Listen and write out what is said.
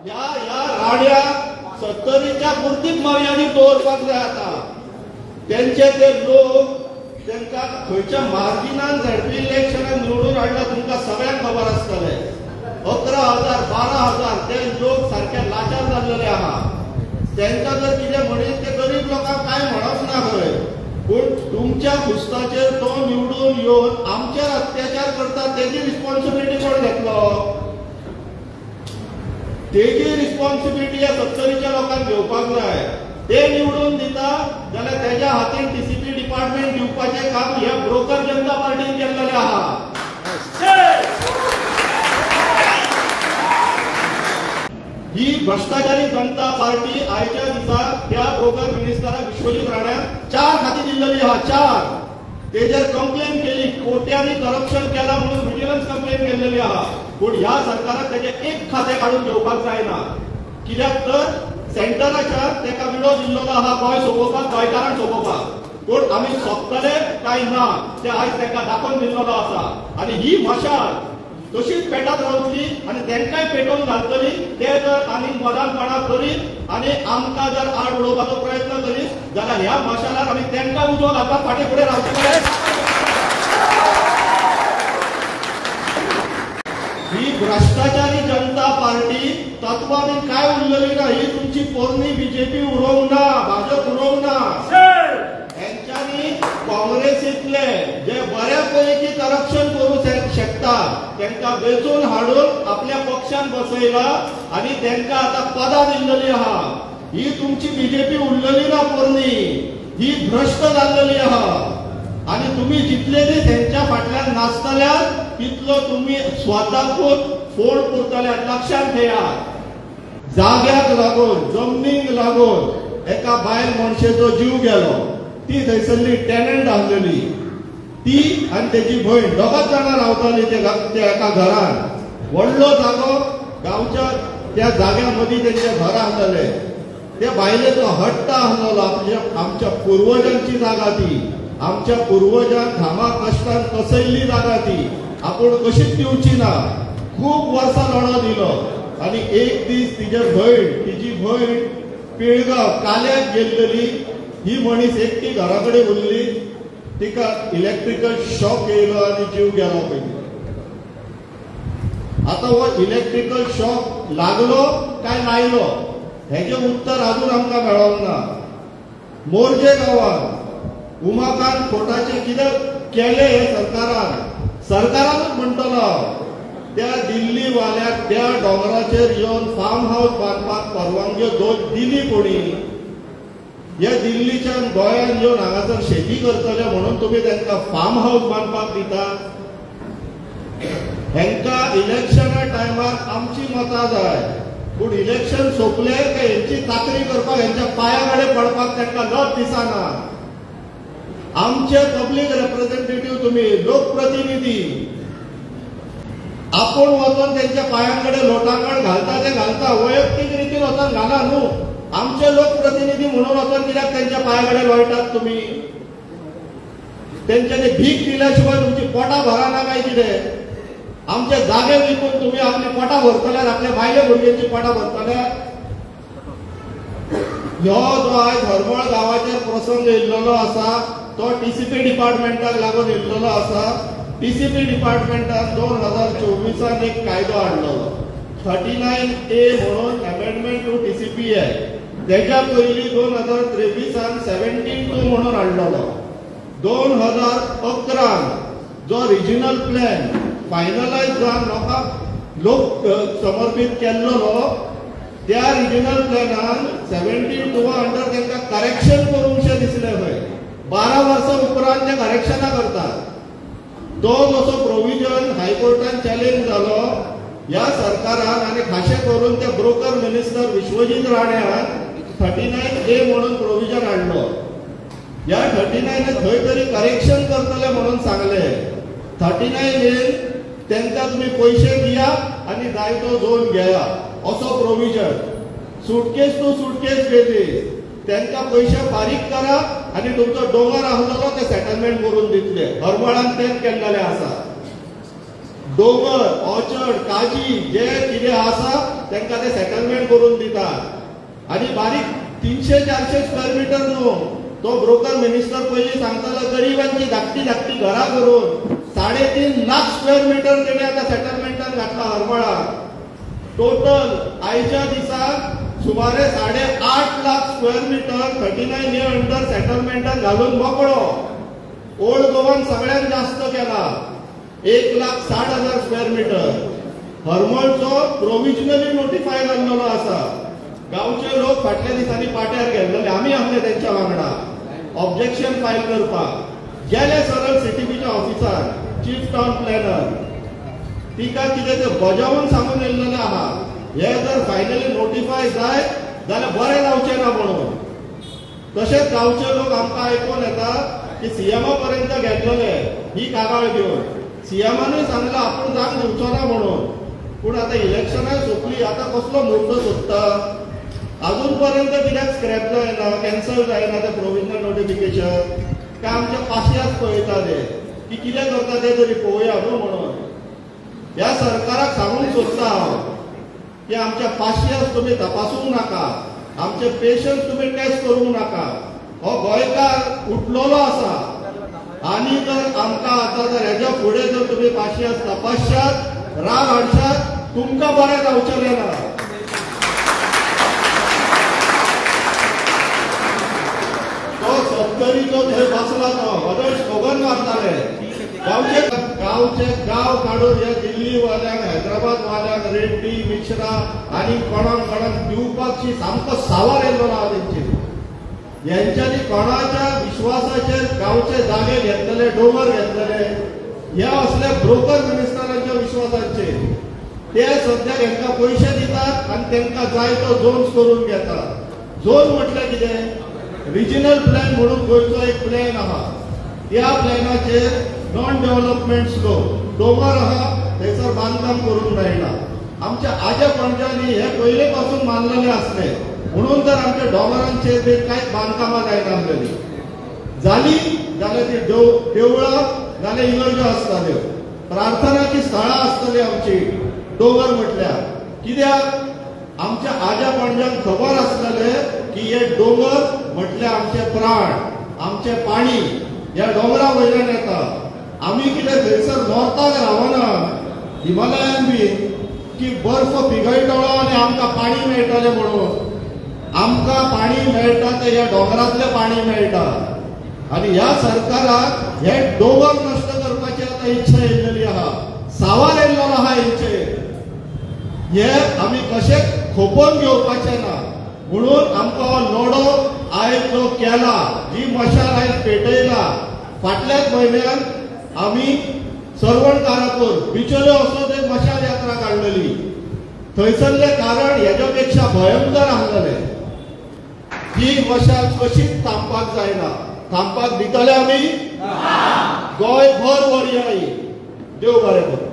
या राड्या 70च्या पुरतीच मर्यादित दवरपाक जाय आता. त्यांचे ते लोक त्यांना खंयच्या मार्जिनान झडपी इलेक्शनात निवडून हाडला तुमकां सगळ्यांक खबर आसतले. 11,000 12,000 ते लोक सारखे लाचार जाल्लेले आहा. त्यांना जर कितें म्हणीत ते गरीब लोकांक काय म्हणप ना खंय, पूण तुमच्या पुस्ताचेर तो निवडून येवन आमचेर अत्याचार करता तेजी रिस्पॉन्सिबिलिटी कोण घेतलो? तेजी रिस्पॉन्सिबिलिटी या 70च्या लोकांक घेवपाक जाय. ते निवडून दिता जाल्यार त्याच्या हातीन टीसीपी डिपार्टमेंट दिवपाचें काम ह्या ब्रोकर जनता पार्टीन केल्लेलें आहा. ही भ्रष्टाचारी जनता पार्टी आयच्या दिसा त्या ब्रोकर मिनिस्टराक विश्वजीत राण्याक 4 खाती दिल्लेली आहा. 4 तेजेर कंप्लेन केली, कोट्यांनी करप्शन केला म्हणून व्हिजिलन्स कंप्लेन केल्लेली आहा. पूण ह्या सरकाराक तेजे एक खातें काढून घेवपाक जायना. कित्याक तर सेंटराच्या तेका विडो दिल्लो आहा गोंय सोंपोवपाक, गोंयकारांक सोंपोवपाक. पूण आमी सोंपतले काय ना ते आयज तेका दाखोवन दिल्लो आसा. आनी ही मशाल तशीच पेटात रावतली आनी तेंकाय पेटोवन घालतली. ते जर आनी मदानपणां करीत आनी आमकां जर आड उडोवपाचो प्रयत्न करीत जाल्यार ह्या मशालाक आमी तेंकां उजो घालपाक फाटीं फुडें रावतले. ही भ्रष्टाचारी जनता पार्टी तत्वांनी काय उरलेली ना. ही तुमची पोरणी बीजेपी उडोवंक ना, भाजप उडोवंक ना. हेंच्यांनी काँग्रेसीतले जे बऱ्यापैकी करप्शन करू शकता त्यांना वेचून हाडून आपल्या पक्षान बसयला आनी त्यांना आता पदां दिल्लेली आहा. ही तुमची बीजेपी उरलेली ना पोरणी, ही भ्रष्ट जाल्लेली आहा. आणि तुम्ही जितले दीस त्यांच्या फाटल्यान नाचतल्यात तितलो तुम्ही स्वताकूच फोड पुरतल्यात. लक्षात घेयात. जाग्याक लागून, जमनीक लागून एका बायल मनशेचो जीव गेलो. ती थंयसरली टेनंट आसलेली, ती आनी तेजी भयण दोगांच जाणां रावताली त्या एका घरान. व्हडलो जागो गांवच्या त्या जाग्या मदीं तेंचें घर आसलेले. त्या बायलेचो हट्ट आसलो आमच्या पुर्वजांची जागा ती, आमच्या पुर्वजांक घामा कश्टान कसयल्ली जागा ती आपूण कशीच दिवची ना. खूब वर्सां लढो दिलो आनी एक दीस तिची भयण पिळगांव काल्याक गेल्लेली. ही मनीस एकटी घराकडे उरली. तिका इलेक्ट्रिकल शॉक येयलो आनी जीव गेलो पयली. आता हो इलेक्ट्रिकल शॉक लागलो काय लायलो हेजें उत्तर अजून आमकां मेळोंक ना. मोरजे गांवांत उमाकांत फोटाचें कितें केलें हे सरकारानूच म्हणटलो. त्या दिल्ली वाल्याक त्या दोंगराचेर येवन फार्म हाऊस बांदपाक परवानगी दिली कोणी? या दिल्लीच्यान गोंयांत येवन हांगासर शेती करतले म्हणून तुम्ही त्यांना फार्म हाऊस बांदपाक दिता? हेंकां इलेक्शना टायमार आमची मतां जाय, पूण इलेक्शन सोंपले काय हेंची चाकरी करपाक हेंच्या पांया कडेन पडपाक तांकां लज दिसना. आमचे पब्लीक रिप्रेझेंटेटिव्ह तुम्ही, लोकप्रतिनिधी, आपण वचून त्यांच्या पायांकडे लोटांगण घालता ते घालता, वैयक्तिक रितीन वचून घाला न्हू. आमचे लोकप्रतिनिधी म्हणून वचून कित्याक त्यांच्या पायाकडे लोळटात तुम्ही? त्यांच्यानी भीक दिल्याशिवाय तुमची पोटां भरना काय कितें? आमचे जागे विकून तुम्ही आपली पोटां भरतल्यात, आपल्या बायले भुरग्यांची पोटां भरतल्यात? ह्यो जो आयज हरमळ गांवाचेर प्रसंग येयल्लो आसा तो टीसीपी डिपार्टमेंटाक लागून येयल्लो आसा. टीसीपी डिपार्टमेंटान 2024 एक कायदो हाडलो, 39A म्हणून अमेंडमेंट टू टीसीपी एक्ट. तेच्या पयलीं 2023 17(2) म्हणून हाडलेलो. 2011 जो रिजनल प्लॅन फायनलायज जावन लोक समर्पीत केल्लो त्या रिजनल प्लॅनान 17(2) अंडर तांकां करेक्शन करूंकशें दिसलें. खंय 12 वर्सां उपरांत ते करेक्शनां करतात. तो असो प्रोविजन हायकोर्टान चॅलेंज जालो ह्या सरकारान आनी खाशें करून त्या ब्रोकर मिनिस्टर विश्वजीत राण्यान 39A म्हणून प्रोविजन हाडलो. ह्या 39 थंय तरी करेक्शन करतले म्हणून सांगले. 39A तांकां तुमी पयशे दिया आनी जाय तो झोन घेया असो प्रोविजन. सुटकेस टू सुटकेस बेजीस तांकां पयशे फारीक करा आनी तुमचो डोंगर आसलो ते सेटलमेंट करून दितले. हरमळान तेंच केल्लेलें आसा. डोंगर, ऑर्चर्ड, काजी जे कितें आसा त्यांना ते सेटलमेंट करून दितात आणि बारीक 300-400 स्क्वेअर मीटर न्हू तो ब्रोकर मिनिस्टर पयलीं सांगतालो गरिबांची धाकटी घरां करून 3.5 लाख स्क्वेअर मीटर तेणे आता सेटलमेंटान घातला हरमळा. टोटल आयच्या दिसाक सुमारे 8.5 lakh square metre 39 A under सेटलमेंटान घालून मोकळो. ओल्ड गोवान सगळ्यात जास्त केला 1,60,000 स्क्वेअर मीटर. हरमळचो प्रोविजनली नोटिफाय जाल्लो आसा. गांवचे लोक फाटल्या दिसांनी पाट्यार गेल्ले आमी आहले त्यांच्या वांगडा ऑब्जेक्शन फायल करपाक गेले सरळ सीटीबीच्या ऑफिसार चीफ टाउन प्लॅनर तिका कितें ते बजावून सांगून येयल्लेलें आहा हे जर फायनली नोटिफाय जाय जाल्यार बरें जावचें ना म्हणून. तशेंच गांवचे लोक आमकां आयकून येता की सीएमा पर्यंत गेल्लेले ही कागाळ घेवन सीएमानूय सांगला आपूण जाग दिवचो ना म्हणून. पूण आतां इलेक्शनाय सोंपली आतां कसलो मुद्दो सोदता अजून पर्यंत कित्याक स्क्रॅप जायना कॅन्सल जायना ते प्रोविजनल नोटिफिकेशन काय आमच्या पाशयाच पळयता ते की कितें करता ते तरी पळोवया न्हू म्हणून. ह्या सरकाराक सांगूंक सोदता हांव की आमच्या पाशयास तुमी तपासूंक नाका आमचे पेशंस तुमी टेस्ट करूंक नाका. हो गोंयकार उठलेलो आसा आनी जर आमकां आतां जर हेज्या फुडें जर तुमी पाशयास तपासशात राग हाडशात तुमकां बरें जावचें ना. सत्तरीचो थंय बसला तो बदल स्लोगन मारताले गांवचे गांव काडून हे दिल्ली वाल्यांक हैदराबाद वाल्यांक रेड्डी मिश्रा आनी कोणाक दिवपाकशी सामको सावर येयलो ना तेंचेर. यांच्यानी कोणाच्या विश्वासाचेर गांवचे जागे घेतलेले डोंगर घेतलेले हे असले ब्रोकर मिनिस्टरांच्या विश्वासाचेर ते सध्या तांकां पयशे दितात आनी तांकां जाय तो झोन्स करून घेतात. झोन म्हटल्यार कितें रिजनल प्लॅन म्हणून गोंयचो एक प्लॅन आहा त्या प्लॅनाचेर नॉन डेव्हलपमेंट स्लोप डोंगर आहा थंयसर बांदकाम करून जायना. आमच्या आज्या पणज्यांनी हे पयले पासून मानलेले आसले म्हणून तर आमच्या डोंगरांचेर बी कांयच बांदकामां जायना आसलेली. जाली जाल्यार ती देवळां नाल्यार इगर्ज्यो आसताल्यो प्रार्थनाची स्थळां आसतली आमची डोंगर म्हटल्यार. कित्याक आमच्या आज्या पणज्यांक खबर आसलेले की हे डोंगर म्हटल्यार आमचे प्राण आमचे पाणी ह्या डोंगरा वयल्यान येता. आमी कितें थंयसर नॉर्थाक रावना हिमालयान बी की बर्फ पिगळटलो आनी आमकां पाणी मेळटलें म्हणून. आमकां पाणी मेळटा तें ह्या डोंगरांतलें पाणी मेळटा आनी ह्या सरकाराक हे डोंगर नश्ट करपाची आतां इच्छा येयल्लेली आहा सावर येयल्लो आहा हेंचेर. हे आमी कशें खोपोवन घेवपाचें ना म्हणून आमकां हो लढो आयज जो केला जी मशाल आयज पेटयला. फाटल्याच म्हयन्यात आमी सरवण काराकोर बिचोले वचून एक मशाल यात्रा काडलेली. थंयसरले कारण हेज्या पेक्षा भयंकर आसलेले. ही मशाल कशीच थांबपाक जायना. थांबपाक दितले आमी गोंयभर वरया. देव बरें करूं.